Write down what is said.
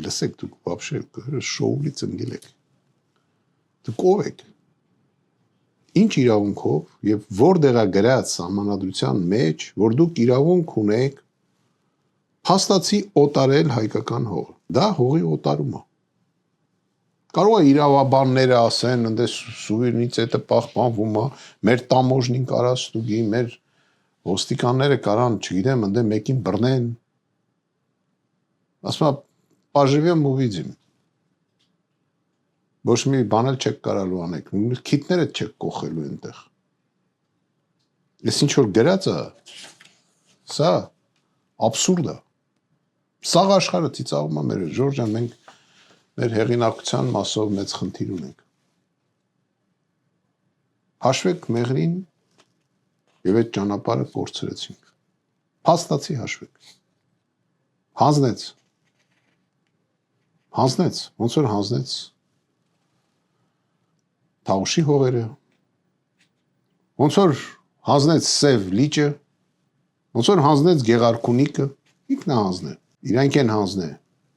Լսեք, դուք вообще շոուից ընկել եք։ Դուք ով եք։ Ինչ իրավունքով եւ որտեղ է գրած համանadrության մեջ, որ դուք իրավունք ունեք փաստացի օտարել հայկական հող։ Դա հողի օտարում է։ Կարող է իրավաբանները ասեն, ընդ սուվերենիտետը պահպանվում է, մեր տամոժնին կարա ստուգի, մեր ոստիկանները կարան, չգիտեմ, ընդ մեկին բռնեն։ Ասում եմ, поживем увидим։ Ոչ մի բան էլ չեք կարալու անեք, քիթները չեք կոխելու այնտեղ։ Ես ինչ որ գրած է, սա абսուրդ է։ Սաղ աշխարհը ծիծաղում է մեր Ժորժան, մենք մեր հեղինակության մասով մեծ խնդիր ունենք։ Հաշվեք մեղրին եւ այդ ճանապարհը կորցրեցինք։ Փաստացի հաշվեք։ Հանձնեց, ոնց որ հանձնեց Թավուշի հողերը, ոնց որ հանձնեց Սև լիճը, ոնց որ հանձնեց Գեղարքունիքը, ինքն է հանձնել, իրանք են հանձնել,